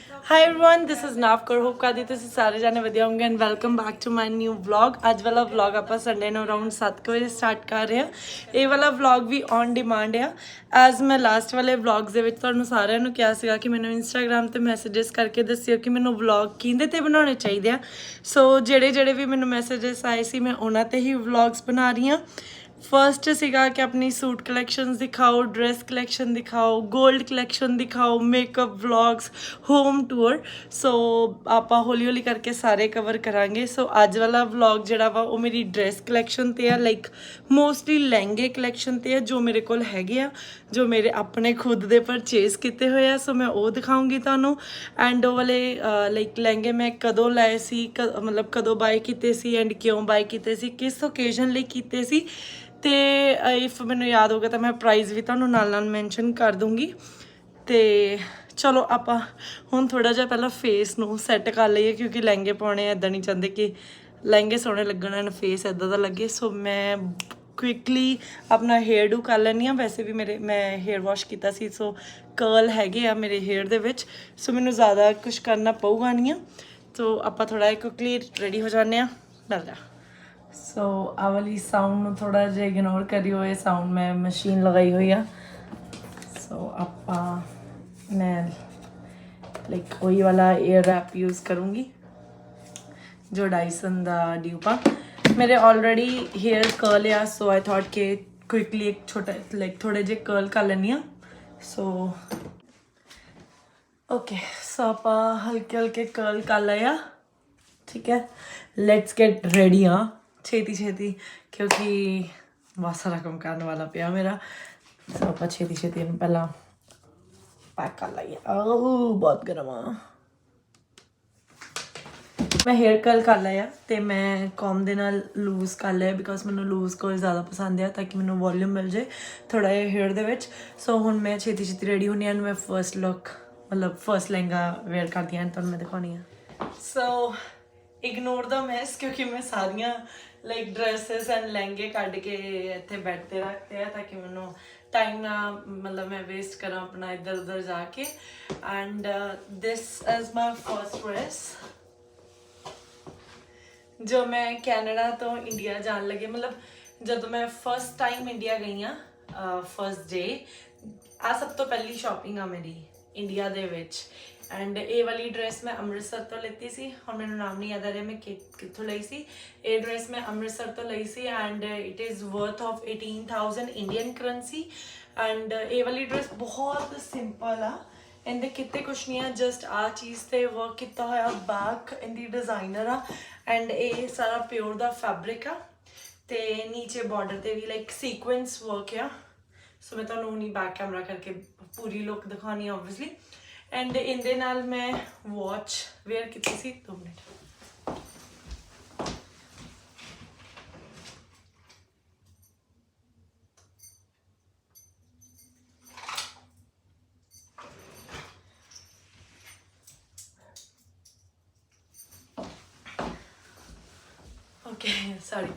Hi everyone, this is Navkar. Hope ਕਰਦੀ ਤੁਸੀਂ ਸਾਰੇ ਜਾਣੇ ਵਧੀਆ ਹੋਵੋਗੇ and welcome back to my new vlog. ਅੱਜ ਵਾਲਾ ਵਲੌਗ ਆਪਾਂ ਸੰਡੇ ਨੂੰ ਅਰਾਊਂਡ 7 ਵਜੇ ਸਟਾਰਟ ਕਰ ਰਹੇ ਹਾਂ। ਇਹ ਵਾਲਾ ਵਲੌਗ ਵੀ ਔਨ ਡਿਮਾਂਡ ਆ। ਐਜ਼ ਮੈਂ ਲਾਸਟ ਵਾਲੇ ਵਲੌਗਸ ਦੇ ਵਿੱਚ ਤੁਹਾਨੂੰ ਸਾਰਿਆਂ ਨੂੰ ਕਿਹਾ ਸੀਗਾ ਕਿ ਮੈਨੂੰ ਇੰਸਟਾਗ੍ਰਾਮ ਤੇ ਮੈਸੇजेस ਕਰਕੇ ਦੱਸਿਓ ਕਿ ਮੈਨੂੰ ਵਲੌਗ ਕਿਹਦੇ ਤੇ ਬਣਾਉਣੇ ਚਾਹੀਦੇ ਆ। ਸੋ ਜਿਹੜੇ ਵੀ ਮੈਨੂੰ ਮੈਸੇजेस ਆਏ ਸੀ ਮੈਂ ਉਹਨਾਂ ਤੇ ਹੀ ਵਲੌਗਸ ਬਣਾ ਰਹੀ ਹਾਂ। फर्स्ट सीगा कि अपनी सूट कलैक्शंस दिखाओ, ड्रेस कलैक्शन दिखाओ, गोल्ड कलैक्शन दिखाओ, मेकअप व्लॉग्स, होम टूर। सो आपां हौली हौली करके सारे कवर करांगे। सो अज वाला व्लॉग जिहड़ा वा वो मेरी ड्रेस कलैक्शन ते है, लाइक मोस्टली लहंगे कलैक्शन ते है जो मेरे कोल हैगे आ, जो मेरे अपने खुद दे परचेज किए हुए आ। सो मैं वो दिखाऊंगी तुहानूं एंड वो वाले लाइक लहंगे मैं कदों लाए सी, मतलब कदों बाय कीते सी एंड क्यों बाय कीते सी, किस ओकेजन लई कीते सी। तो इफ मैंने याद होगा तो मैं प्राइस भी तुहानूं नाल नाल मैंशन कर दूँगी। तो चलो आप हुण थोड़ा जिहा पहला फेस नूं सैट कर लईए क्योंकि लहंगे पाने इदां नहीं चाहते कि लहंगे सोहणे लगण एंड फेस इदां दा लगे। सो मैं क्विकली अपना हेयर डू कर लैनी हाँ। वैसे भी मैं हेयर वॉश किया सी, सो कर्ल हैगे आ मेरे हेयर दे विच। सो मैनूं ज़्यादा कुछ करना पऊगा नहीं आ। तो आप थोड़ा क्विकली रेडी हो जाने आ। मिलदा सो आ वाली साउंड थोड़ा जिहा इग्नोर करियो, ये साउंड मैं मशीन लगाई हुई है। सो आपा मैं लाइक वही वाला एयर रैप यूज़ करूँगी जो डाइसन दा ड्यूपा। मेरे ऑलरेडी हेयर कर्ल आ, सो आई थॉट के क्विकली एक छोटा लाइक थोड़े जे कर्ल कर लेनी आ। सो ओके, सो आप हल्के हल्के कर्ल कर लिया, ठीक है। लेट्स गेट रेडी हाँ छेती छेती क्योंकि बहुत सारा काम करने वाला पिया मेरा। सो आप छेती छेती पहला पैक कर लाइए। बहुत गर्म आ। मैं हेयर कर्ल कर लिया तो मैं कॉम दे नाल लूज़ कर लिया बिकॉज मैंने लूज़ कर्ल ज़्यादा पसंद है ताकि मैंने वॉल्यूम मिल जाए थोड़ा जिहा हेयर दे विच। सो हुण मैं छेती छेती रेडी होनी एंड मैं फर्स्ट लुक मतलब फर्स्ट लहंगा वेयर करती हैं तुहानूं मैं दिखानी है। सो इग्नोर द मैस क्योंकि मैं सारियां लाइक ड्रेसेस एंड लहंगे कढ़ के इत्थे बेड ते रखते हैं ताकि मैनू टाइम ना मतलब मैं वेस्ट करा अपना इधर उधर जाके। And this is my first dress जो मैं कैनेडा तो इंडिया जान लगे, मतलब जब मैं फर्स्ट टाइम इंडिया गई हाँ फर्स्ट डे आ सब तो पहली शॉपिंग आ मेरी इंडिया दे विच। एंड ये वाली ड्रेस मैं अमृतसर तो लेती सी, और मैंने नाम नहीं याद आ रहा मैं कित्थों लई सी। ये ड्रेस मैं अमृतसर तो लई सी and it is worth of 18,000 Indian currency. And ये वाली ड्रेस बहुत सिंपल आ, इनके कितने कुछ नहीं है, जस्ट आ चीज़ से वर्क किया होया बैक इनकी डिज़ाइनर आ एंड ये सारा प्योर दा फैब्रिक आ ते नीचे बॉर्डर ते भी लाइक सीक्वेंस वर्क आ। सो मैं तुहानूं नहीं बैक कैमरा करके पूरी लुक दिखानी ऑब्वियसली। एंड इनदे नाल मैं वॉच वेयर की सी 2 मिनट। Okay sorry.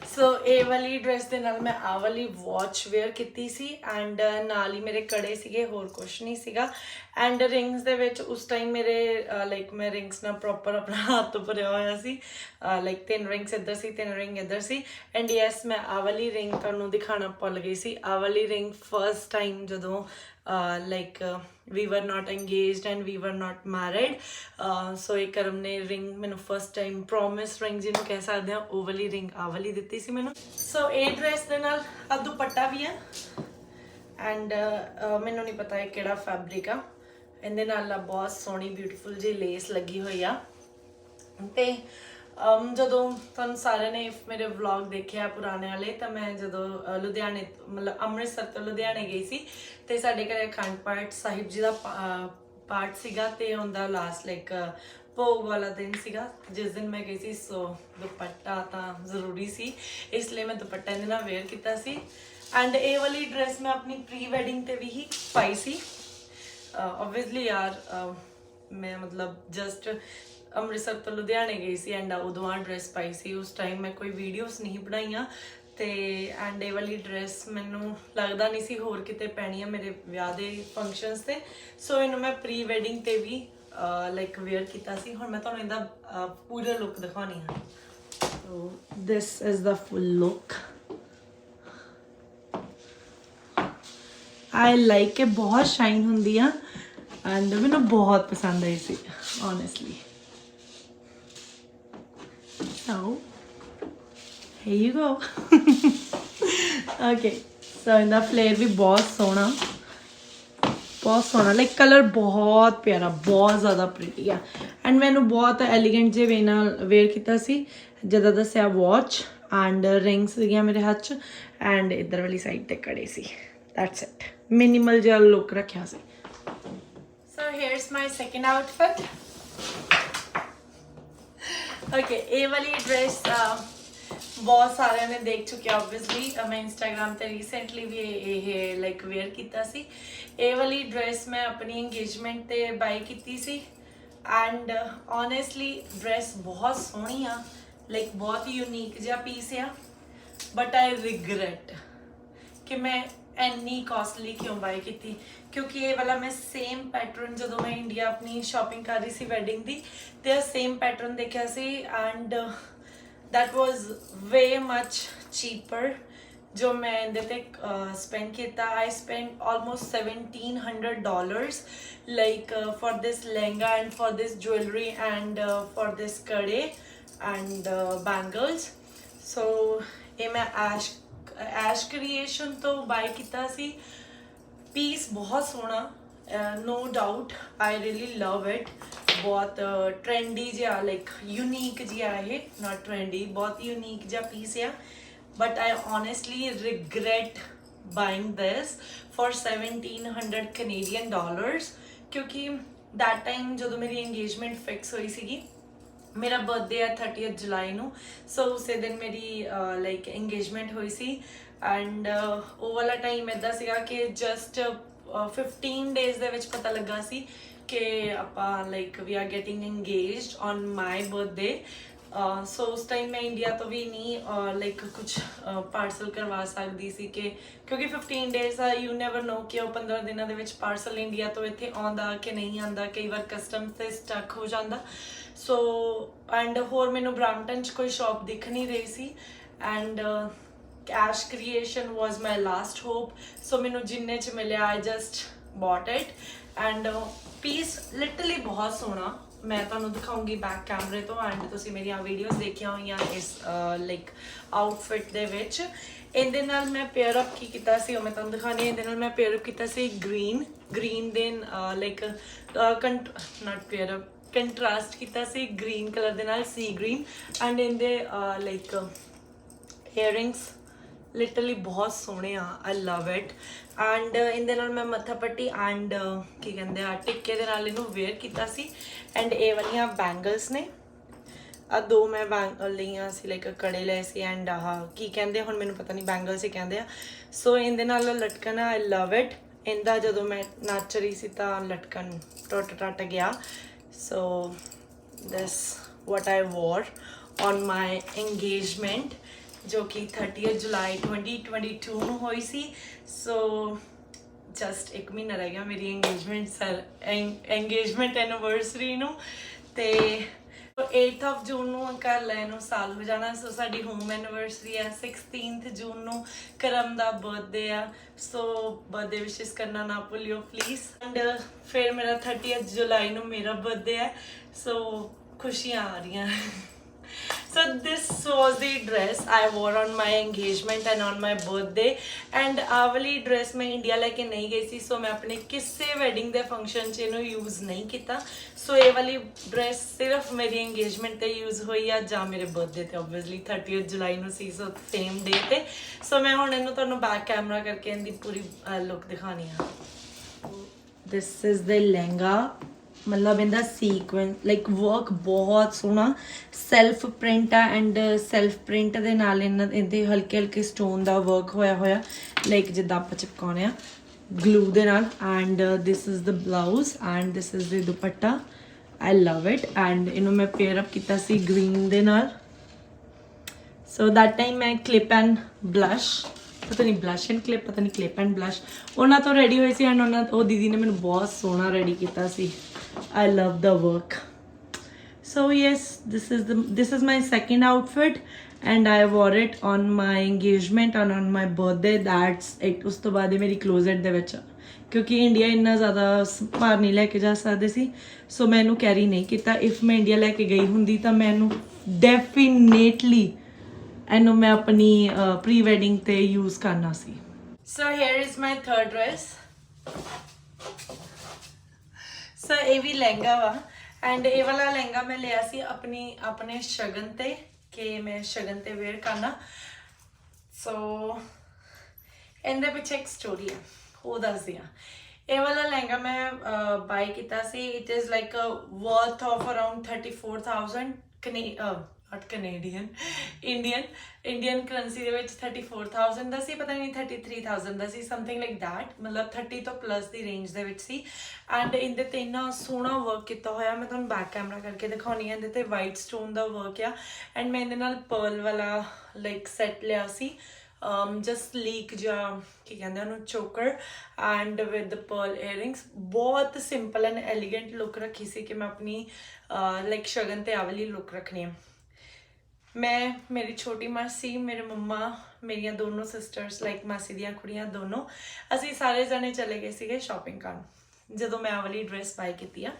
सो ये वाली ड्रेस के नाल मैं आ वाली वॉच वेयर की सी एंड नाल ही मेरे कड़े सीगे, होर कुछ नहीं सीगा। एंड रिंग्स दे विच उस टाइम मेरे लाइक मैं रिंग्स ना प्रॉपर अपना हाथ भरिया होया सी, लाइक 3 रिंग्स इधर सी 3 रिंग इधर सी। एंड यस मैं आ वाली रिंग तुहानूं दिखाना भुल गई सी। आ वाली रिंग फर्स्ट टाइम जदों like we were not engaged and we were not married. So ये करम ने रिंग मैनू फर्स्ट टाइम प्रॉमिस रिंग जिन्हों कह सकते हैं वो वाली रिंग आ वाली दी सी मैनू। सो ये ड्रेस के नाल आ दुपट्टा भी है एंड मैनू नहीं पता है किहड़ा फैब्रिक आ। इहदे नाल बहुत सोहनी ब्यूटीफुल जी लेस लगी हुई आ। ते जदों तुहानूं सारे ने मेरे व्लॉग देखे पुराने वाले तो मैं जदों लुधियाने मतलब अमृतसर तो लुधियाने गई सी ते साडे घरे अखंड पाठ साहिब जी दा पाठ सीगा ते उनदा लास्ट लाइक भोग वाला दिन सीगा जिस दिन मैं गई सी। सो दुपट्टा तो जरूरी सी इसलिए मैं दुपट्टा इहदे नाल वेयर कीता सी। एंड ये वाली ड्रेस मैं अपनी प्री वैडिंग ते भी ही पाई सी। ऑब्वियसली यार मैं मतलब जस्ट अमृतसर तो लुधियाने गई सी एंड उदों आ ड्रेस पाई सी। उस टाइम मैं कोई वीडियोस नहीं बनाई ते एंड ये वाली ड्रेस मैनू लगता नहीं सी होर किते पैनी है मेरे विआह दे फंक्शनस ते। सो इनू मैं प्री वैडिंग ते भी ਲਾਈਕ ਵੇਅਰ ਕੀਤਾ ਸੀ। ਹੁਣ ਮੈਂ ਤੁਹਾਨੂੰ ਇਹਦਾ ਪੂਰਾ ਲੁੱਕ ਦਿਖਾਉਣੀ ਆ। So this is the full look. I like ਇਹ ਬਹੁਤ ਸ਼ਾਈਨ ਹੁੰਦੀ ਆ ਐਂਡ ਮੈਨੂੰ ਬਹੁਤ ਪਸੰਦ ਆਈ ਸੀ honestly. So here you go okay so ਇਹਦਾ ਫਲੇਅਰ ਵੀ ਬਹੁਤ ਸੋਹਣਾ ਲਾਈਕ ਕਲਰ ਬਹੁਤ ਪਿਆਰਾ, ਬਹੁਤ ਜ਼ਿਆਦਾ ਪ੍ਰੀਟੀ ਆ ਐਂਡ ਮੈਨੂੰ ਬਹੁਤ ਐਲੀਗੈਂਟ ਜਿਹੇ ਵੇ ਨਾਲ ਵੇਅਰ ਕੀਤਾ ਸੀ। ਜਿੱਦਾਂ ਦੱਸਿਆ ਵਾਚ ਐਂਡ ਰਿੰਗਸ ਸੀਗੀਆਂ ਮੇਰੇ ਹੱਥ 'ਚ ਐਂਡ ਇੱਧਰ ਵਾਲੀ ਸਾਈਡ ਤੇ ਕੜੇ ਸੀ। ਦੈਟਸ ਇਟ, ਮਿਨੀਮਲ ਜਿਹਾ ਲੁੱਕ ਰੱਖਿਆ ਸੀ। ਸੋ ਹੇਅਰਸ ਮਾਈ ਸੈਕਿੰਡ ਆਊਟਫਿਟ। ਓਕੇ, ਇਹ ਵਾਲੀ ਡਰੈਸ ਬਹੁਤ ਸਾਰਿਆਂ ਨੇ ਦੇਖ ਚੁੱਕੇ ਆਬਵੀਅਸਲੀ। ਮੈਂ ਇੰਸਟਾਗ੍ਰਾਮ ਤੇ ਰੀਸੈਂਟਲੀ ਵੀ ਇਹ ਲਾਈਕ ਵੇਅਰ ਕੀਤਾ ਸੀ। ਇਹ ਵਾਲੀ ਡਰੈਸ ਮੈਂ ਆਪਣੀ ਇੰਗੇਜਮੈਂਟ ਤੇ ਬਾਈ ਕੀਤੀ ਸੀ ਐਂਡ ਓਨੈਸਟਲੀ ਡਰੈਸ ਬਹੁਤ ਸੋਹਣੀ ਆ, ਲਾਈਕ ਬਹੁਤ ਯੂਨੀਕ ਜਿਹਾ ਪੀਸ ਆ। ਬਟ ਆਈ ਰਿਗਰੈਟ ਕਿ ਮੈਂ ਇੰਨੀ ਕਾਸਟਲੀ ਕਿਉਂ ਬਾਈ ਕੀਤੀ, ਕਿਉਂਕਿ ਇਹ ਵਾਲਾ ਮੈਂ ਸੇਮ ਪੈਟਰਨ ਜਦੋਂ ਮੈਂ ਇੰਡੀਆ ਆਪਣੀ ਸ਼ਾਪਿੰਗ ਕਰ ਰਹੀ ਸੀ ਵੈਡਿੰਗ ਦੀ, ਤੇ ਸੇਮ ਪੈਟਰਨ ਦੇਖਿਆ ਸੀ and that was way much cheaper जो मैं ਇਹਦੇ ਤੇ spend ਕੀਤਾ। I spent almost $1,700 like for this lehenga and for this jewelry and for this kade and bangles। so ਇਹ ਮੈਂ ਐਸ਼ ਕ੍ਰੀਏਸ਼ਨ ਤੋਂ ਬਾਈ ਕੀਤਾ ਸੀ। ਪੀਸ ਬਹੁਤ ਸੋਹਣਾ, no doubt I really love it। बहुत ट्रेंडी जिहा लाइक यूनिक जिहा है, नॉट ट्रेंडी, बहुत यूनिक जिहा पीस है। But I honestly regret buying this for $1,700 Canadian dollars, क्योंकि दैट टाइम जो मेरी एंगेजमेंट फिक्स हुई सी, मेरा बर्थडे है 30 जुलाई ਨੂੰ। सो उसे दिन मेरी लाइक एंगेजमेंट हुई सी एंड वो वाला टाइम इदा सीगा कि जस्ट 15 डेज ਦੇ ਵਿੱਚ ਪਤਾ ਲੱਗਾ ਸੀ कि ਆਪਾਂ like we are getting engaged on my birthday. So ਉਸ ਟਾਈਮ ਮੈਂ ਇੰਡੀਆ ਤੋਂ ਵੀ ਨਹੀਂ ਲਾਈਕ ਕੁਛ ਪਾਰਸਲ ਕਰਵਾ ਸਕਦੀ ਸੀ ਕਿ ਕਿਉਂਕਿ 15 ਡੇਜ਼ ਆ, ਯੂ ਨੈਵਰ ਨੋ ਕਿ ਉਹ 15 ਦਿਨਾਂ ਦੇ ਵਿੱਚ ਪਾਰਸਲ ਇੰਡੀਆ ਤੋਂ ਇੱਥੇ ਆਉਂਦਾ ਕਿ ਨਹੀਂ ਆਉਂਦਾ, ਕਈ ਵਾਰ ਕਸਟਮਸ ਤੇ ਸਟਕ ਹੋ ਜਾਂਦਾ। ਸੋ ਐਂਡ ਹੋਰ ਮੈਨੂੰ ਬ੍ਰੈਂਪਟਨ 'ਚ ਕੋਈ ਸ਼ੌਪ ਦਿਖ ਨਹੀਂ ਰਹੀ ਸੀ ਐਂਡ ਐਸ਼ ਕ੍ਰੀਏਸ਼ਨ ਵਾਜ਼ ਮਾਈ ਲਾਸਟ ਹੋਪ। ਸੋ ਮੈਨੂੰ ਜਿੰਨੇ 'ਚ ਮਿਲਿਆ I just bought it end piece literally ਬਹੁਤ ਸੋਹਣਾ। ਮੈਂ ਤੁਹਾਨੂੰ ਦਿਖਾਉਂਗੀ ਬੈਕ ਕੈਮਰੇ ਤੋਂ ਐਂਡ ਤੁਸੀਂ ਮੇਰੀਆਂ ਵੀਡੀਓਜ਼ ਦੇਖੀਆਂ ਹੋਈਆਂ ਇਸ ਲਾਈਕ ਆਊਟਫਿਟ ਦੇ ਵਿੱਚ। ਇਹਦੇ ਨਾਲ ਮੈਂ ਪੇਅਰ ਅਪ ਕੀ ਕੀਤਾ ਸੀ ਉਹ ਮੈਂ ਤੁਹਾਨੂੰ ਦਿਖਾਣੀ। ਇਹਦੇ ਨਾਲ ਮੈਂ ਪੇਅਰ ਅਪ ਕੀਤਾ ਸੀ ਗ੍ਰੀਨ ਦੇ like not pair up, contrast ਕੀਤਾ ਸੀ ਗ੍ਰੀਨ ਕਲਰ ਦੇ ਨਾਲ, ਸੀ ਗ੍ਰੀਨ ਐਂਡ ਇਹਦੇ ਲਾਈਕ ਈਅਰਿੰਗਸ ਲਿਟਰਲੀ ਬਹੁਤ ਸੋਹਣੇ ਆ। ਆਈ ਲਵ ਇਟ ਐਂਡ ਇਹਦੇ ਨਾਲ ਮੈਂ ਮੱਥਾ ਪੱਟੀ ਐਂਡ ਕੀ ਕਹਿੰਦੇ ਆ ਟਿੱਕੇ ਦੇ ਨਾਲ ਇਹਨੂੰ ਵੇਅਰ ਕੀਤਾ ਸੀ ਐਂਡ ਇਹ ਵਾਲੀਆਂ ਬੈਂਗਲਸ ਨੇ ਆ ਦੋ ਮੈਂ ਲਈਆਂ ਸੀ, ਲਾਈਕ ਕੜੇ ਲਏ ਸੀ ਐਂਡ ਆਹ ਕੀ ਕਹਿੰਦੇ ਹੁਣ ਮੈਨੂੰ ਪਤਾ ਨਹੀਂ, ਬੈਂਗਲਸ ਹੀ ਕਹਿੰਦੇ ਆ। ਸੋ ਇਹਦੇ ਨਾਲ ਲਟਕਣ ਆਈ ਲਵ ਇਟ। ਇਹਦਾ ਜਦੋਂ ਮੈਂ ਨੱਚ ਰਹੀ ਸੀ ਤਾਂ ਲਟਕਣ ਟੁੱਟ ਗਿਆ। ਸੋ ਦਿਸ what I wore on my engagement जो कि 30 जुलाई 2022 ਨੂੰ ਹੋਈ ਸੀ। ਸੋ ਜਸਟ 1 ਮਹੀਨਾ ਰਹਿ ਗਿਆ ਮੇਰੀ engagement ਐਨੀਵਰਸਰੀ ਨੂੰ ਤੇ 8 ਜੂਨ ਨੂੰ ਕਰ ਲੈ ਨੂੰ ਸਾਲ ਹੋ ਜਾਣਾ। ਸੋ ਸਾਡੀ ਹੋਮ ਐਨੀਵਰਸਰੀ ਹੈ 16 ਜੂਨ ਨੂੰ, ਕਰਮ ਦਾ ਬਰਥਡੇ ਆ। ਸੋ ਬਰਥਡੇ ਵਿਸ਼ੇਸ ਕਰਨਾ ਨਾ ਭੁੱਲਿਓ ਪਲੀਜ਼ ਐਂਡ ਫਿਰ ਮੇਰਾ 30 ਜੁਲਾਈ ਨੂੰ ਮੇਰਾ ਬਰਥਡੇ ਹੈ। ਸੋ ਖੁਸ਼ੀਆਂ ਆ ਰਹੀਆਂ। So this was the dress I wore on my engagement and on my birthday and ਆਹ ਵਾਲੀ ਡਰੈਸ ਮੈਂ ਇੰਡੀਆ ਲੈ ਕੇ ਨਹੀਂ ਗਈ ਸੀ। ਸੋ ਮੈਂ ਆਪਣੇ ਕਿਸੇ ਵੈਡਿੰਗ ਦੇ ਫੰਕਸ਼ਨ 'ਚ ਇਹਨੂੰ ਯੂਜ਼ ਨਹੀਂ ਕੀਤਾ। ਸੋ ਇਹ ਵਾਲੀ ਡਰੈਸ ਸਿਰਫ ਮੇਰੀ engagement ਤੇ ਯੂਜ਼ ਹੋਈ ਆ ਜਾਂ ਮੇਰੇ ਬਰਥਡੇ ਤੇ, ਓਬਵੀਅਸਲੀ 30 ਜੁਲਾਈ ਨੂੰ ਸੀ, ਸੋ ਸੇਮ ਡੇ ਤੇ। ਸੋ ਮੈਂ ਹੁਣ ਇਹਨੂੰ ਤੁਹਾਨੂੰ ਬੈਕ ਕੈਮਰਾ ਕਰਕੇ ਇਹਦੀ ਪੂਰੀ ਲੁੱਕ ਦਿਖਾਣੀ ਆ। ਦਿਸ ਇਜ਼ ਦ ਲਹਿੰਗਾ, मतलब इनका सीक्वेंस लाइक वर्क बहुत सोहना सैल्फ प्रिंट आ एंड सैल्फ प्रिंट दे नाल इहदे हल्के हल्के स्टोन दा वर्क होया होया लाइक जिद्दां आपां चिपकाउने आ ग्लू दे नाल and this is the blouse and this is the dupatta. I love it and इनू मैं पेयर अप कीता सी ग्रीन दे नाल। सो दैट टाइम मैं क्लिप एंड ब्लश ਪਤਾ ਨਹੀਂ ਬਲਸ਼ ਐਂਡ ਕਲਿਪ, ਪਤਾ ਨਹੀਂ ਕਲਿਪ ਐਂਡ ਬਲਸ਼, ਉਹਨਾਂ ਤੋਂ ਰੈਡੀ ਹੋਏ ਸੀ ਐਂਡ ਉਹ ਦੀਦੀ ਨੇ ਮੈਨੂੰ ਬਹੁਤ ਸੋਹਣਾ ਰੈਡੀ ਕੀਤਾ ਸੀ। I love the work. So yes, this is my second outfit and I wore it on my engagement and on my birthday, that's it। ਉਸ ਤੋਂ ਬਾਅਦ ਇਹ ਮੇਰੀ ਕਲੋਜ਼ਟ ਦੇ ਵਿੱਚ, ਕਿਉਂਕਿ ਇੰਡੀਆ ਇੰਨਾ ਜ਼ਿਆਦਾ ਭਾਰ ਨਹੀਂ ਲੈ ਕੇ ਜਾ ਸਕਦੇ ਸੀ, ਸੋ ਮੈਂ ਇਹਨੂੰ ਕੈਰੀ ਨਹੀਂ ਕੀਤਾ। ਇਫ ਮੈਂ ਇੰਡੀਆ ਲੈ ਕੇ ਗਈ ਹੁੰਦੀ ਤਾਂ ਮੈਂ ਇਹਨੂੰ ਡੈਫੀਨੇਟਲੀ ਇਹਨੂੰ ਮੈਂ ਆਪਣੀ ਪ੍ਰੀ ਵੈਡਿੰਗ ਤੇ ਯੂਜ਼ ਕਰਨਾ ਸੀ। So here is my third dress. So ਇਹ ਵੀ ਲਹਿੰਗਾ ਵਾ ਐਂਡ ਇਹ ਵਾਲਾ ਲਹਿੰਗਾ ਮੈਂ ਲਿਆ ਸੀ ਆਪਣੇ ਸ਼ਗਨ ਤੇ, ਕਿ ਮੈਂ ਸ਼ਗਨ ਤੇ ਵੇਅਰ ਕਰਨਾ। ਸੋ ਇਹਦੇ ਪਿੱਛੇ ਇੱਕ ਸਟੋਰੀ ਆ, ਉਹ ਦੱਸਦੀ ਹਾਂ। ਇਹ ਵਾਲਾ ਲਹਿੰਗਾ ਮੈਂ ਬਾਈ ਕੀਤਾ ਸੀ। It is like worth of around 34,000 not Canadian, Indian currency ਦੇ ਵਿੱਚ 34,000 ਦਾ ਸੀ, ਪਤਾ ਨਹੀਂ 33,000 ਦਾ ਸੀ, ਸਮਥਿੰਗ ਲਾਈਕ ਦੈਟ, ਮਤਲਬ 30 ਤੋਂ ਪਲੱਸ ਦੀ ਰੇਂਜ ਦੇ ਵਿੱਚ ਸੀ। ਐਂਡ ਇਹਦੇ ਤੇ ਇੰਨਾ ਸੋਹਣਾ ਵਰਕ ਕੀਤਾ ਹੋਇਆ, ਮੈਂ ਤੁਹਾਨੂੰ ਬੈਕ ਕੈਮਰਾ ਕਰਕੇ ਦਿਖਾਉਣੀ ਹੈ। ਇਹਦੇ ਤੇ ਵਾਈਟ ਸਟੋਨ ਦਾ ਵਰਕ ਆ ਐਂਡ ਮੈਂ ਇਹਦੇ ਨਾਲ ਪਰਲ ਵਾਲਾ ਲਾਈਕ ਸੈਟ ਲਿਆ ਸੀ, ਜਸਟ ਲੀਕ ਜਾਂ ਕੀ ਕਹਿੰਦੇ ਉਹਨੂੰ, ਚੋਕਰ ਐਂਡ ਵਿਦ ਪਰਲ ਏਅਰਿੰਗਸ। ਬਹੁਤ ਸਿੰਪਲ ਐਂਡ ਐਲੀਗੈਂਟ ਲੁੱਕ ਰੱਖੀ ਸੀ ਕਿ ਮੈਂ ਆਪਣੀ ਲਾਈਕ ਸ਼ਗਨ ਤੇ ਆਹ ਵਾਲੀ ਲੁੱਕ ਰੱਖਣੀ ਆ। ਮੈਂ, ਮੇਰੀ ਛੋਟੀ ਮਾਸੀ, ਮੇਰੇ ਮੰਮਾ, ਮੇਰੀਆਂ ਦੋਨੋਂ ਸਿਸਟਰਸ ਲਾਈਕ ਮਾਸੀ ਦੀਆਂ ਕੁੜੀਆਂ ਦੋਨੋਂ, ਅਸੀਂ ਸਾਰੇ ਜਣੇ ਚਲੇ ਗਏ ਸੀਗੇ ਸ਼ਾਪਿੰਗ ਕਰਨ ਜਦੋਂ ਮੈਂ ਆਹ ਵਾਲੀ ਡਰੈਸ ਬਾਈ ਕੀਤੀ ਆ।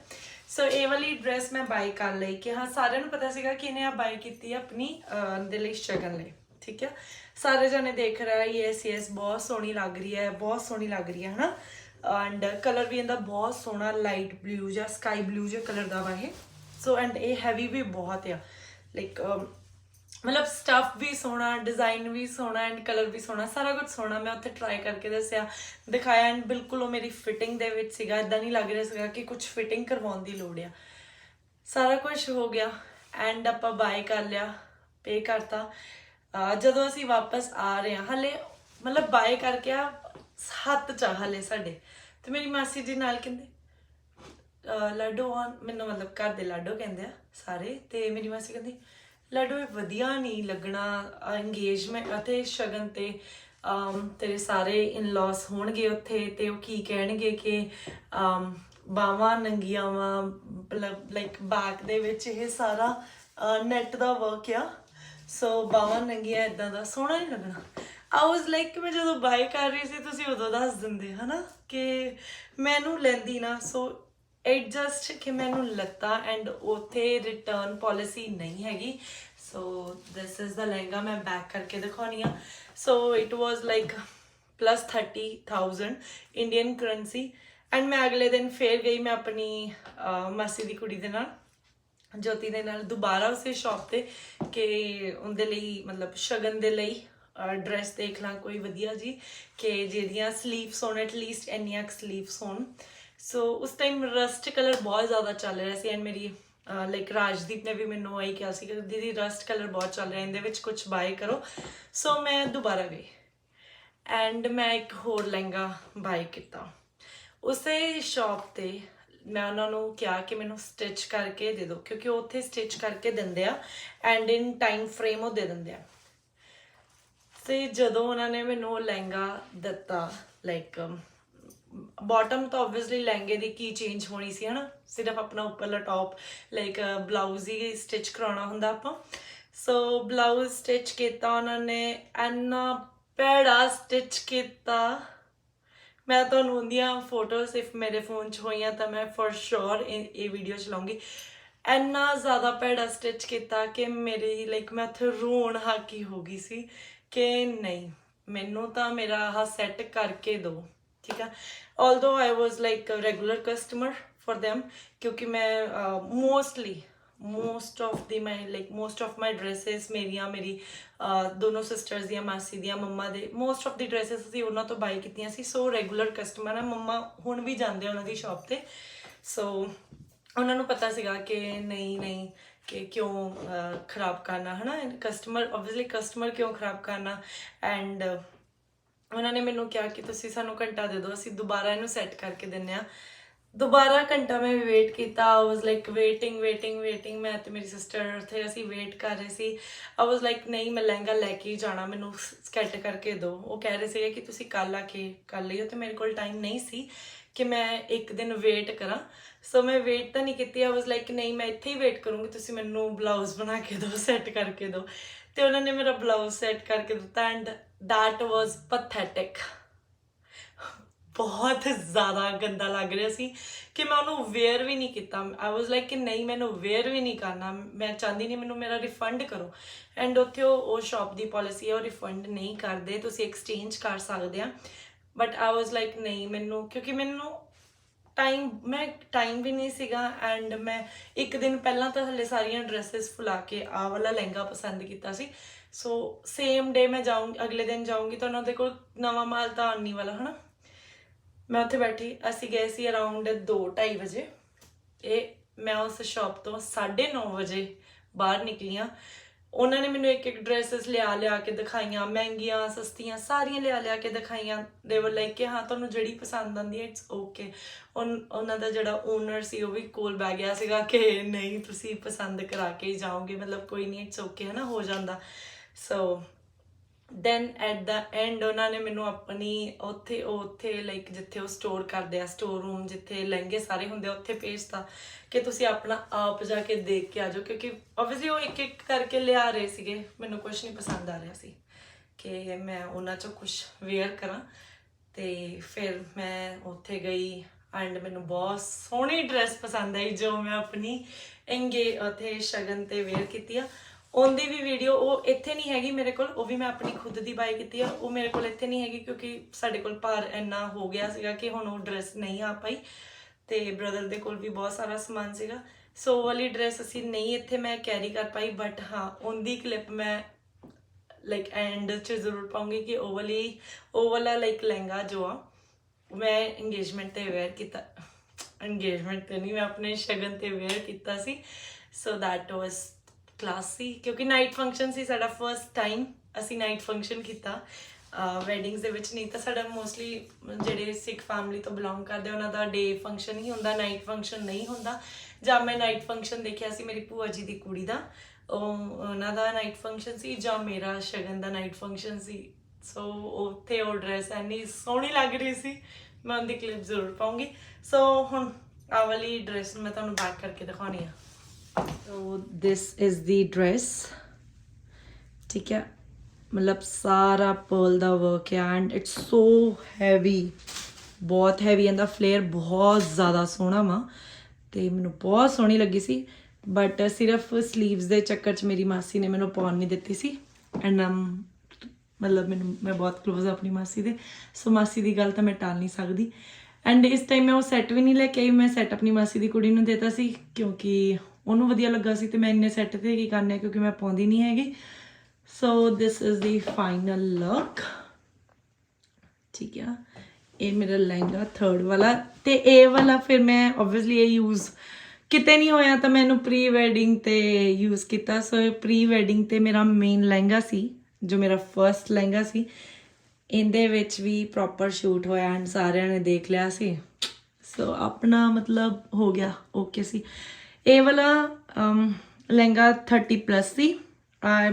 ਸੋ ਇਹ ਵਾਲੀ ਡਰੈਸ ਮੈਂ ਬਾਈ ਕਰ ਲਈ ਕਿ ਹਾਂ ਸਾਰਿਆਂ ਨੂੰ ਪਤਾ ਸੀਗਾ ਕਿ ਇਹਨੇ ਆ ਬਾਈ ਕੀਤੀ ਆ ਆਪਣੀ ਦੇ ਲਈ ਸ਼ਗਨ ਲਈ, ਠੀਕ ਹੈ। ਸਾਰੇ ਜਣੇ ਦੇਖ ਰਿਹਾ ਯੈਸ ਬਹੁਤ ਸੋਹਣੀ ਲੱਗ ਰਹੀ ਹੈ, ਬਹੁਤ ਸੋਹਣੀ ਲੱਗ ਰਹੀ ਹੈ ਹਨਾ। ਐਂਡ ਕਲਰ ਵੀ ਇਹਦਾ ਬਹੁਤ ਸੋਹਣਾ ਲਾਈਟ ਬਲੂ ਜਾਂ ਸਕਾਈ ਬਲੂ ਜਿਹਾ ਕਲਰ ਦਾ ਵਾ ਇਹ। ਸੋ ਐਂਡ ਇਹ ਹੈਵੀ ਵੀ ਬਹੁਤ ਆ, ਲਾਈਕ ਮਤਲਬ ਸਟਫ ਵੀ ਸੋਹਣਾ, ਡਿਜ਼ਾਈਨ ਵੀ ਸੋਹਣਾ ਐਂਡ ਕਲਰ ਵੀ ਸੋਹਣਾ, ਸਾਰਾ ਕੁਝ ਸੋਹਣਾ। ਮੈਂ ਉੱਥੇ ਟਰਾਈ ਕਰਕੇ ਦੱਸਿਆ, ਦਿਖਾਇਆ ਐਂਡ ਬਿਲਕੁਲ ਉਹ ਮੇਰੀ ਫਿਟਿੰਗ ਦੇ ਵਿੱਚ ਸੀਗਾ। ਇੱਦਾਂ ਨਹੀਂ ਲੱਗ ਰਿਹਾ ਸੀਗਾ ਕਿ ਕੁਝ ਫਿਟਿੰਗ ਕਰਵਾਉਣ ਦੀ ਲੋੜ ਆ। ਸਾਰਾ ਕੁਝ ਹੋ ਗਿਆ ਐਂਡ ਆਪਾਂ ਬਾਏ ਕਰ ਲਿਆ, ਪੇ ਕਰਤਾ। ਜਦੋਂ ਅਸੀਂ ਵਾਪਸ ਆ ਰਹੇ ਹਾਂ, ਹਲੇ ਮਤਲਬ ਬਾਏ ਕਰਕੇ ਆ ਹੱਥ 'ਚ ਹਲੇ ਸਾਡੇ, ਤੇ ਮੇਰੀ ਮਾਸੀ ਜੀ ਨਾਲ ਕਹਿੰਦੇ ਲਾਡੋ ਆਨ, ਮੈਨੂੰ ਮਤਲਬ ਘਰ ਦੇ ਲਾਡੋ ਕਹਿੰਦੇ ਆ ਸਾਰੇ, ਤੇ ਮੇਰੀ ਮਾਸੀ ਕਹਿੰਦੀ ਲਾਡੋ ਇਹ ਵਧੀਆ ਨਹੀਂ ਲੱਗਣਾ ਇੰਗੇਜਮੈਂਟ ਅਤੇ ਸ਼ਗਨ ਤੇ, ਤੇਰੇ ਸਾਰੇ ਇਨ-ਲॉस ਹੋਣਗੇ ਉੱਥੇ ਤੇ ਉਹ ਕੀ ਕਹਿਣਗੇ ਕਿ ਬਾਹਾਂ ਨੰਗੀਆਂ ਵਾ, ਮਤਲਬ ਲਾਈਕ ਬੈਕ ਦੇ ਵਿੱਚ ਇਹ ਸਾਰਾ ਨੈਟ ਦਾ ਵਰਕ ਆ, ਸੋ ਬਾਹਾਂ ਨੰਗੀਆਂ ਇੱਦਾਂ ਦਾ ਸੋਹਣਾ ਨਹੀਂ ਲੱਗਣਾ। ਆਈ ਵਾਜ਼ ਲਾਈਕ ਕਿ ਮੈਂ ਜਦੋਂ ਬਾਏ ਕਰ ਰਹੀ ਸੀ ਤੁਸੀਂ ਉਦੋਂ ਦੱਸ ਦਿੰਦੇ ਹਨਾ ਕਿ ਮੈਨੂੰ ਲੈਂਦੀ ਨਾ। ਸੋ ਐਡਜਸਟ ਕਿ ਮੈਨੂੰ ਲੱਤਾ ਐਂਡ ਉੱਥੇ ਰਿਟਰਨ ਪੋਲਿਸੀ ਨਹੀਂ ਹੈਗੀ। ਸੋ ਦਿਸ ਇਜ਼ ਦਾ ਲਹਿੰਗਾ, ਮੈਂ ਬੈਕ ਕਰਕੇ ਦਿਖਾਉਣੀ ਆ। So it was like plus 30,000 Indian currency and ਮੈਂ ਅਗਲੇ ਦਿਨ ਫੇਰ ਗਈ ਮੈਂ ਆਪਣੀ ਮਾਸੀ ਦੀ ਕੁੜੀ ਦੇ ਨਾਲ, ਜੋਤੀ ਦੇ ਨਾਲ, ਦੁਬਾਰਾ ਉਸੇ ਸ਼ੌਪ ਤੇ ਕਿ ਉਹਦੇ ਲਈ ਮਤਲਬ ਸ਼ਗਨ ਦੇ ਲਈ ਡਰੈਸ ਦੇਖ ਲਾਂ ਕੋਈ ਵਧੀਆ ਜੀ, ਕਿ ਜਿਹਦੀਆਂ ਸਲੀਵਸ ਹੋਣ ਐਟਲੀਸਟ ਇੰਨੀਆਂ ਸਲੀਵਸ ਹੋਣ। ਸੋ ਉਸ ਟਾਈਮ ਰਸਟ ਕਲਰ ਬਹੁਤ ਜ਼ਿਆਦਾ ਚੱਲ ਰਿਹਾ ਸੀ ਐਂਡ ਮੇਰੀ ਲਾਈਕ ਰਾਜਦੀਪ ਨੇ ਵੀ ਮੈਨੂੰ ਆਈ ਕਿਹਾ ਸੀ ਕਿ ਦੀਦੀ ਰਸਟ ਕਲਰ ਬਹੁਤ ਚੱਲ ਰਿਹਾ, ਇਹਦੇ ਵਿੱਚ ਕੁਝ ਬਾਏ ਕਰੋ। ਸੋ ਮੈਂ ਦੁਬਾਰਾ ਗਈ ਐਂਡ ਮੈਂ ਇੱਕ ਹੋਰ ਲਹਿੰਗਾ ਬਾਏ ਕੀਤਾ ਉਸੇ ਸ਼ੌਪ ਤੇ। ਮੈਂ ਉਹਨਾਂ ਨੂੰ ਕਿਹਾ ਕਿ ਮੈਨੂੰ ਸਟਿਚ ਕਰਕੇ ਦੇ ਦਿਓ, ਕਿਉਂਕਿ ਉਹ ਉੱਥੇ ਸਟਿਚ ਕਰਕੇ ਦਿੰਦੇ ਆ ਐਂਡ ਇਨ ਟਾਈਮ ਫਰੇਮ ਉਹ ਦੇ ਦਿੰਦੇ ਆ। ਤੇ ਜਦੋਂ ਉਹਨਾਂ ਨੇ ਮੈਨੂੰ ਉਹ ਲਹਿੰਗਾ ਦਿੱਤਾ, ਲਾਈਕ ਬॉटम ਤਾਂ ਓਬਵੀਅਸਲੀ ਲਹਿੰਗੇ ਦੀ ਕੀ ਚੇਂਜ ਹੋਣੀ ਸੀ ਹਨਾ, ਸਿਰਫ ਆਪਣਾ ਉੱਪਰਲਾ ਟੌਪ ਲਾਈਕ ਬਲਾਊਜ਼ ਹੀ ਸਟਿਚ ਕਰਾਉਣਾ ਹੁੰਦਾ ਆਪਾਂ। ਸੋ ਬਲਾਊਜ਼ ਸਟਿਚ ਕੀਤਾ ਉਹਨਾਂ ਨੇ, ਇੰਨਾ ਭੈੜਾ ਸਟਿਚ ਕੀਤਾ। ਮੈਂ ਤੁਹਾਨੂੰ ਉਹਦੀਆਂ ਫੋਟੋਜ਼ ਇਫ ਮੇਰੇ ਫੋਨ 'ਚ ਹੋਈਆਂ ਤਾਂ ਮੈਂ ਫॉर श्योर ਇਹ ਵੀਡੀਓ ਚਲਾਉਂਗੀ। ਇੰਨਾ ਜ਼ਿਆਦਾ ਭੈੜਾ ਸਟਿਚ ਕੀਤਾ ਕਿ ਮੇਰੀ ਲਾਈਕ ਮੈਂ ਉੱਥੇ ਰੋਣ ਹਾਕੀ ਹੋ ਗਈ ਸੀ ਕਿ ਨਹੀਂ, ਮੈਨੂੰ ਤਾਂ ਮੇਰਾ ਆਹ ਸੈੱਟ ਕਰਕੇ ਦਿਓ, ਠੀਕ ਆ। although I was like a regular customer for them, ਕਿਉਂਕਿ ਮੈਂ most of my dresses ਮੇਰੀ ਦੋਨੋਂ ਸਿਸਟਰਸ ਦੀਆਂ, ਮਾਸੀ ਦੀਆਂ, ਮੰਮਾ ਦੇ most of the dresses ਅਸੀਂ ਉਹਨਾਂ ਤੋਂ ਬਾਈ ਕੀਤੀਆਂ ਸੀ। ਸੋ ਰੈਗੂਲਰ ਕਸਟਮਰ ਆ, ਮੰਮਾ ਹੁਣ ਵੀ ਜਾਂਦੇ ਉਹਨਾਂ ਦੀ ਸ਼ੌਪ ਤੇ। ਸੋ ਉਹਨਾਂ ਨੂੰ ਪਤਾ ਸੀਗਾ ਕਿ ਨਹੀਂ ਕਿ ਕਿਉਂ ਖਰਾਬ ਕਰਨਾ ਹਨਾ, ਕਸਟਮਰ ਓਬਵੀਅਸਲੀ ਕਸਟਮਰ ਕਿਉਂ ਖਰਾਬ ਕਰਨਾ। ਐਂਡ ਉਹਨਾਂ ਨੇ ਮੈਨੂੰ ਕਿਹਾ ਕਿ ਤੁਸੀਂ ਸਾਨੂੰ ਘੰਟਾ ਦੇ ਦਿਓ, ਅਸੀਂ ਦੁਬਾਰਾ ਇਹਨੂੰ ਸੈੱਟ ਕਰਕੇ ਦਿੰਦੇ ਹਾਂ। ਦੁਬਾਰਾ ਘੰਟਾ ਮੈਂ ਵੇਟ ਕੀਤਾ। ਆਈ ਵਾਸ ਲਾਈਕ ਵੇਟਿੰਗ ਮੈਂ ਤੇ ਮੇਰੀ ਸਿਸਟਰ ਉੱਥੇ ਅਸੀਂ ਵੇਟ ਕਰ ਰਹੇ ਸੀ। ਆਈ ਵਾਸ ਲਾਈਕ ਨਹੀਂ ਮੈਂ ਲਹਿੰਗਾ ਲੈ ਕੇ ਹੀ ਜਾਣਾ, ਮੈਨੂੰ ਸਕੈਟ ਕਰਕੇ ਦਿਓ। ਉਹ ਕਹਿ ਰਹੇ ਸੀਗੇ ਕਿ ਤੁਸੀਂ ਕੱਲ੍ਹ ਆ ਕੇ ਕਰ ਲਈਓ, ਤੇ ਮੇਰੇ ਕੋਲ ਟਾਈਮ ਨਹੀਂ ਸੀ ਕਿ ਮੈਂ ਇੱਕ ਦਿਨ ਵੇਟ ਕਰਾਂ। ਸੋ ਮੈਂ ਵੇਟ ਤਾਂ ਨਹੀਂ ਕੀਤੀ। ਆਈ ਵਾਸ ਲਾਈਕ ਨਹੀਂ ਮੈਂ ਇੱਥੇ ਹੀ ਵੇਟ ਕਰੂੰਗੀ, ਤੁਸੀਂ ਮੈਨੂੰ ਬਲਾਊਜ਼ ਬਣਾ ਕੇ ਦਿਓ, ਸੈੱਟ ਕਰਕੇ ਦਿਓ। ਤੇ ਉਹਨਾਂ ਨੇ ਮੇਰਾ ਬਲਾਊਜ਼ ਸੈੱਟ ਕਰਕੇ ਦਿੱਤਾ ਐਂਡ ਦੈਟ ਵਾਸ ਪੈਥੈਟਿਕ। ਬਹੁਤ ਜ਼ਿਆਦਾ ਗੰਦਾ ਲੱਗ ਰਿਹਾ ਸੀ ਕਿ ਮੈਂ ਉਹਨੂੰ ਵੇਅਰ ਵੀ ਨਹੀਂ ਕੀਤਾ। ਆਈ ਵਾਸ ਲਾਈਕ ਕਿ ਨਹੀਂ ਮੈਨੂੰ ਵੇਅਰ ਵੀ ਨਹੀਂ ਕਰਨਾ, ਮੈਂ ਚਾਹੁੰਦੀ ਨਹੀਂ, ਮੈਨੂੰ ਮੇਰਾ ਰਿਫੰਡ ਕਰੋ। ਐਂਡ ਉੱਥੇ ਉਹ ਸ਼ੌਪ ਦੀ ਪੋਲਿਸੀ ਹੈ, ਉਹ ਰਿਫੰਡ ਨਹੀਂ ਕਰਦੇ, ਤੁਸੀਂ ਐਕਸਚੇਂਜ ਕਰ ਸਕਦੇ ਆ। ਬਟ ਆਈ ਵਾਸ ਲਾਈਕ ਨਹੀਂ, ਮੈਨੂੰ ਕਿਉਂਕਿ ਮੈਨੂੰ ਟਾਈਮ ਵੀ ਨਹੀਂ ਸੀਗਾ ਐਂਡ ਮੈਂ ਇੱਕ ਦਿਨ ਪਹਿਲਾਂ ਤਾਂ ਹਲੇ ਸਾਰੀਆਂ ਡਰੈਸਿਸ ਫੁਲਾ ਕੇ ਆਹ ਵਾਲਾ ਲਹਿੰਗਾ ਪਸੰਦ ਕੀਤਾ ਸੀ। ਸੋ ਸੇਮ ਡੇ ਮੈਂ ਜਾਊਂਗੀ, ਅਗਲੇ ਦਿਨ ਜਾਊਂਗੀ ਤਾਂ ਉਹਨਾਂ ਦੇ ਕੋਲ ਨਵਾਂ ਮਾਲ ਤਾਂ ਆਉਣ ਵਾਲਾ ਹੈ ਨਾ। ਮੈਂ ਉੱਥੇ ਬੈਠੀ, ਅਸੀਂ ਗਏ ਸੀ ਅਰਾਊਂਡ 2-2:30 ਵਜੇ। ਇਹ ਮੈਂ ਉਸ ਸ਼ੌਪ ਤੋਂ 9:30 ਵਜੇ ਬਾਹਰ ਨਿਕਲੀਆਂ। ਉਹਨਾਂ ਨੇ ਮੈਨੂੰ ਇੱਕ ਡਰੈਸਿਸ ਲਿਆ ਕੇ ਦਿਖਾਈਆਂ, ਮਹਿੰਗੀਆਂ ਸਸਤੀਆਂ ਸਾਰੀਆਂ ਲਿਆ ਕੇ ਦਿਖਾਈਆਂ। ਦੇ ਵਰ ਲਾਈਕ ਕਿ ਹਾਂ ਤੁਹਾਨੂੰ ਜਿਹੜੀ ਪਸੰਦ ਆਉਂਦੀ ਹੈ ਇਟਸ ਓਕੇ। ਉਹਨਾਂ ਦਾ ਜਿਹੜਾ ਓਨਰ ਸੀ ਉਹ ਵੀ ਕੋਲ ਬਹਿ ਗਿਆ ਸੀਗਾ ਕਿ ਨਹੀਂ ਤੁਸੀਂ ਪਸੰਦ ਕਰਾ ਕੇ ਹੀ ਜਾਓਗੇ, ਮਤਲਬ ਕੋਈ ਨਹੀਂ ਇਟਸ ਓਕੇ ਹੈ ਨਾ, ਹੋ ਜਾਂਦਾ। So then at the end ਉਹਨਾਂ ਨੇ ਮੈਨੂੰ ਆਪਣੀ ਉੱਥੇ ਲਾਈਕ ਜਿੱਥੇ ਉਹ ਸਟੋਰ ਕਰਦੇ ਆ, ਸਟੋਰ ਰੂਮ ਜਿੱਥੇ ਲਹਿੰਗੇ ਸਾਰੇ ਹੁੰਦੇ ਆ, ਉੱਥੇ ਭੇਜਤਾ ਕਿ ਤੁਸੀਂ ਆਪਣਾ ਆਪ ਜਾ ਕੇ ਦੇਖ ਕੇ ਆ ਜਾਓ। ਕਿਉਂਕਿ ਓਬਵੀਅਸਲੀ ਉਹ ਇੱਕ ਕਰਕੇ ਲਿਆ ਰਹੇ ਸੀਗੇ, ਮੈਨੂੰ ਕੁਛ ਨਹੀਂ ਪਸੰਦ ਆ ਰਿਹਾ ਸੀ ਕਿ ਮੈਂ ਉਹਨਾਂ 'ਚੋਂ ਕੁਛ ਵੇਅਰ ਕਰਾਂ। ਤੇ ਫਿਰ ਮੈਂ ਉੱਥੇ ਗਈ ਐਂਡ ਮੈਨੂੰ ਬਹੁਤ ਸੋਹਣੀ ਡਰੈਸ ਪਸੰਦ ਆਈ ਜੋ ਮੈਂ ਆਪਣੀ ਉੱਥੇ ਸ਼ਗਨ 'ਤੇ ਵੇਅਰ ਕੀਤੀ ਆ। ਉਹਦੀ ਵੀ ਵੀਡੀਓ ਉਹ ਇੱਥੇ ਨਹੀਂ ਹੈਗੀ ਮੇਰੇ ਕੋਲ, ਉਹ ਵੀ ਮੈਂ ਆਪਣੀ ਖੁਦ ਦੀ ਬਾਈ ਕੀਤੀ ਆ। ਉਹ ਮੇਰੇ ਕੋਲ ਇੱਥੇ ਨਹੀਂ ਹੈਗੀ ਕਿਉਂਕਿ ਸਾਡੇ ਕੋਲ ਭਾਰ ਇੰਨਾ ਹੋ ਗਿਆ ਸੀਗਾ ਕਿ ਹੁਣ ਉਹ ਡਰੈਸ ਨਹੀਂ ਆ ਪਾਈ, ਤੇ ਬ੍ਰਦਰ ਦੇ ਕੋਲ ਵੀ ਬਹੁਤ ਸਾਰਾ ਸਮਾਨ ਸੀਗਾ। ਸੋ ਉਹ ਵਾਲੀ ਡਰੈਸ ਅਸੀਂ ਨਹੀਂ ਇੱਥੇ ਮੈਂ ਕੈਰੀ ਕਰ ਪਾਈ। ਬਟ ਹਾਂ ਉਹਦੀ ਕਲਿੱਪ ਮੈਂ ਲਾਈਕ ਐਂਡ 'ਚ ਜ਼ਰੂਰ ਪਾਉਂਗੀ ਕਿ ਉਹ ਵਾਲਾ ਲਾਈਕ ਲਹਿੰਗਾ ਜੋ ਆ ਮੈਂ ਇੰਗੇਜਮੈਂਟ 'ਤੇ ਵੇਅਰ ਕੀਤਾ। ਇੰਗੇਜਮੈਂਟ 'ਤੇ ਨਹੀਂ, ਮੈਂ ਆਪਣੇ ਸ਼ਗਨ 'ਤੇ ਵੇਅਰ ਕੀਤਾ ਸੀ। ਸੋ ਦੈਟ ਵਾਸ ਕਲਾਸੀ, ਕਿਉਂਕਿ ਨਾਈਟ ਫੰਕਸ਼ਨ ਸੀ ਸਾਡਾ, ਫਸਟ ਟਾਈਮ ਅਸੀਂ ਨਾਈਟ ਫੰਕਸ਼ਨ ਕੀਤਾ ਵੈਡਿੰਗਸ ਦੇ ਵਿੱਚ। ਨਹੀਂ ਤਾਂ ਸਾਡਾ ਮੋਸਟਲੀ ਜਿਹੜੇ ਸਿੱਖ ਫੈਮਿਲੀ ਤੋਂ ਬਿਲੋਂਗ ਕਰਦੇ ਉਹਨਾਂ ਦਾ ਡੇ ਫੰਕਸ਼ਨ ਹੀ ਹੁੰਦਾ, ਨਾਈਟ ਫੰਕਸ਼ਨ ਨਹੀਂ ਹੁੰਦਾ। ਜਾਂ ਮੈਂ ਨਾਈਟ ਫੰਕਸ਼ਨ ਦੇਖਿਆ ਸੀ ਮੇਰੀ ਭੂਆ ਜੀ ਦੀ ਕੁੜੀ ਦਾ, ਉਹਨਾਂ ਦਾ ਨਾਈਟ ਫੰਕਸ਼ਨ ਸੀ, ਜਾਂ ਮੇਰਾ ਸ਼ਗਨ ਦਾ ਨਾਈਟ ਫੰਕਸ਼ਨ ਸੀ। ਸੋ ਉੱਥੇ ਉਹ ਡਰੈਸ ਇੰਨੀ ਸੋਹਣੀ ਲੱਗ ਰਹੀ ਸੀ, ਮੈਂ ਉਹਦੀ ਕਲਿੱਪ ਜ਼ਰੂਰ ਪਾਉਂਗੀ। ਸੋ ਹੁਣ ਆਹ ਵਾਲੀ ਡਰੈਸ ਮੈਂ ਤੁਹਾਨੂੰ ਬੈਕ ਕਰਕੇ ਦਿਖਾਉਣੀ ਆ। So this is the dress, ਠੀਕ ਹੈ, ਮਤਲਬ ਸਾਰਾ ਪਰਲ ਦਾ ਵਰਕ ਹੈ ਐਂਡ ਇਟਸ ਸੋ ਹੈਵੀ, ਬਹੁਤ ਹੈਵੀ। ਇਹਦਾ ਫਲੇਅਰ ਬਹੁਤ ਜ਼ਿਆਦਾ ਸੋਹਣਾ ਵਾ ਤੇ ਮੈਨੂੰ ਬਹੁਤ ਸੋਹਣੀ ਲੱਗੀ ਸੀ। ਬਟ ਸਿਰਫ ਸਲੀਵਸ ਦੇ ਚੱਕਰ 'ਚ ਮੇਰੀ ਮਾਸੀ ਨੇ ਮੈਨੂੰ ਪਾਉਣ ਨਹੀਂ ਦਿੱਤੀ ਸੀ ਐਂਡ ਮਤਲਬ ਮੈਂ ਬਹੁਤ ਕਲੋਜ਼ ਆ ਆਪਣੀ ਮਾਸੀ ਦੇ, ਸੋ ਮਾਸੀ ਦੀ ਗੱਲ ਤਾਂ ਮੈਂ ਟਾਲ ਨਹੀਂ ਸਕਦੀ। ਐਂਡ ਇਸ ਟਾਈਮ ਮੈਂ ਉਹ ਸੈੱਟ ਵੀ ਨਹੀਂ ਲੈ ਕੇ ਆਈ, ਮੈਂ ਸੈੱਟ ਆਪਣੀ ਮਾਸੀ ਦੀ ਕੁੜੀ ਨੂੰ ਦੇਤਾ ਸੀ ਕਿਉਂਕਿ ਉਹਨੂੰ ਵਧੀਆ ਲੱਗਾ ਸੀ ਤੇ ਮੈਂ ਇੰਨੇ ਸੈੱਟ 'ਤੇ ਕੀ ਕਰਨੇ ਕਿਉਂਕਿ ਮੈਂ ਪਾਉਂਦੀ ਨਹੀਂ ਹੈਗੀ। So this is the final look, ਠੀਕ ਆ। ਇਹ ਮੇਰਾ ਲਹਿੰਗਾ 3rd ਵਾਲਾ, ਤੇ ਇਹ ਵਾਲਾ ਫਿਰ ਮੈਂ ਓਬਵੀਅਸਲੀ ਇਹ ਯੂਜ਼ ਕਿਤੇ ਨਹੀਂ ਹੋਇਆ ਤਾਂ ਮੈਨੂੰ ਪ੍ਰੀ ਵੈਡਿੰਗ 'ਤੇ ਯੂਜ਼ ਕੀਤਾ। ਸੋ ਇਹ ਪ੍ਰੀ ਵੈਡਿੰਗ 'ਤੇ ਮੇਰਾ ਮੇਨ ਲਹਿੰਗਾ ਸੀ, ਜੋ ਮੇਰਾ ਫਸਟ ਲਹਿੰਗਾ ਸੀ। ਇਹਦੇ ਵਿੱਚ ਵੀ ਪ੍ਰੋਪਰ ਸ਼ੂਟ ਹੋਇਆ ਐਂਡ ਸਾਰਿਆਂ ਨੇ ਦੇਖ ਲਿਆ ਸੀ। ਸੋ ਆਪਣਾ ਮਤਲਬ ਹੋ ਗਿਆ, ਓਕੇ ਸੀ। ਇਹ ਵਾਲਾ ਲਹਿੰਗਾ 30+ ਸੀ।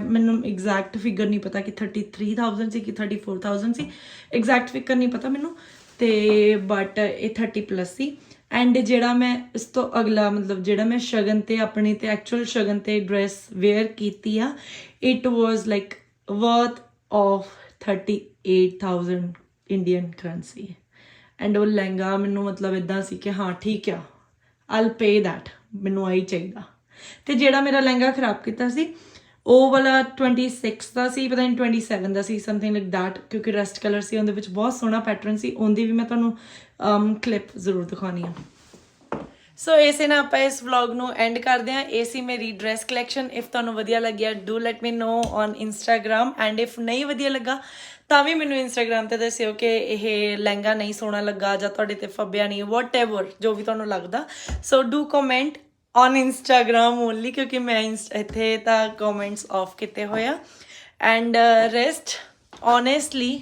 ਮੈਨੂੰ ਐਗਜ਼ੈਕਟ ਫਿਗਰ ਨਹੀਂ ਪਤਾ ਕਿ 33,000 ਸੀ ਕਿ 34,000 ਸੀ, ਐਗਜ਼ੈਕਟ ਫਿਗਰ ਨਹੀਂ ਪਤਾ ਮੈਨੂੰ, ਤੇ ਬਟ ਇਹ 30+ ਸੀ। ਐਂਡ ਜਿਹੜਾ ਮੈਂ ਇਸ ਤੋਂ ਅਗਲਾ ਮਤਲਬ ਜਿਹੜਾ ਮੈਂ ਸ਼ਗਨ 'ਤੇ ਆਪਣੀ ਤੇ ਐਕਚੁਅਲ ਸ਼ਗਨ 'ਤੇ ਡਰੈਸ ਵੇਅਰ ਕੀਤੀ ਆ, it was like worth of 38,000 Indian currency. And ਉਹ ਲਹਿੰਗਾ ਮੈਨੂੰ ਮਤਲਬ ਇੱਦਾਂ ਸੀ ਕਿ ਹਾਂ ਠੀਕ ਆ, ਆਈਲ ਪੇ ਦੈਟ, ਮੈਨੂੰ ਆਹੀ ਚਾਹੀਦਾ। ਤੇ ਜਿਹੜਾ ਮੇਰਾ ਲਹਿੰਗਾ ਖਰਾਬ ਕੀਤਾ ਸੀ ਉਹ ਵਾਲਾ 26 ਦਾ ਸੀ, ਪਤਾ ਨਹੀਂ 27 ਦਾ ਸੀ, ਸਮਥਿੰਗ ਲਾਈਕ ਦੈਟ, ਕਿਉਂਕਿ ਰਸਟ ਕਲਰ ਸੀ, ਉਹਦੇ ਵਿੱਚ ਬਹੁਤ ਸੋਹਣਾ ਪੈਟਰਨ ਸੀ। ਉਹਦੀ ਵੀ ਮੈਂ ਤੁਹਾਨੂੰ ਕਲਿੱਪ ਜ਼ਰੂਰ ਦਿਖਾਉਣੀ ਆ। ਸੋ ਇਸੇ ਨਾਲ ਆਪਾਂ ਇਸ ਵਲੌਗ ਨੂੰ ਐਂਡ ਕਰਦੇ ਹਾਂ। ਇਹ ਸੀ ਮੇਰੀ ਡਰੈਸ ਕਲੈਕਸ਼ਨ। ਇਫ ਤੁਹਾਨੂੰ ਵਧੀਆ ਲੱਗਿਆ do let me know on Instagram, and if ਨਹੀਂ ਵਧੀਆ ਲੱਗਾ ਤਾਂ ਵੀ ਮੈਨੂੰ ਇੰਸਟਾਗ੍ਰਾਮ 'ਤੇ ਦੱਸਿਓ ਕਿ ਇਹ ਲਹਿੰਗਾ ਨਹੀਂ ਸੋਹਣਾ ਲੱਗਾ ਜਾਂ ਤੁਹਾਡੇ 'ਤੇ ਫੱਬਿਆ ਨਹੀਂ, ਵਟ ਐਵਰ ਜੋ ਵੀ ਤੁਹਾਨੂੰ ਲੱਗਦਾ। ਸੋ do comment on Instagram only, ਕਿਉਂਕਿ ਮੈਂ ਇੱਥੇ ਤਾਂ ਕਮੈਂਟਸ ਆਫ ਕੀਤੇ ਹੋਏ ਆ। ਐਂਡ ਰੈਸਟ ਓਨੈਸਟਲੀ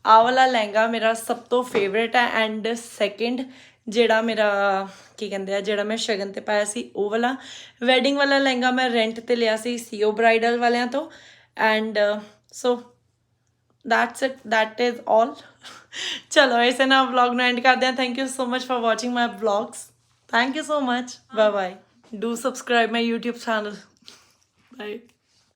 ਆਹ ਵਾਲਾ ਲਹਿੰਗਾ ਮੇਰਾ ਸਭ ਤੋਂ ਫੇਵਰੇਟ ਹੈ। ਐਂਡ ਸੈਕਿੰਡ ਜਿਹੜਾ ਮੇਰਾ ਕੀ ਕਹਿੰਦੇ ਆ ਜਿਹੜਾ ਮੈਂ ਸ਼ਗਨ ਤੇ ਪਾਇਆ ਸੀ ਉਹ ਵਾਲਾ। ਵੈਡਿੰਗ ਵਾਲਾ ਲਹਿੰਗਾ ਮੈਂ ਰੈਂਟ ਤੇ ਲਿਆ ਸੀ ਸੀਓ ਬ੍ਰਾਈਡਲ ਵਾਲਿਆਂ ਤੋਂ। And so that's it, that is all। ਚਲੋ ਇਸੇ ਨਾਲ ਵਲੌਗ ਨੂੰ ਐਂਡ ਕਰਦੇ ਹਾਂ। Thank you so much for watching my vlogs. Thank you so much. Bye bye. Do subscribe my YouTube channel. Bye.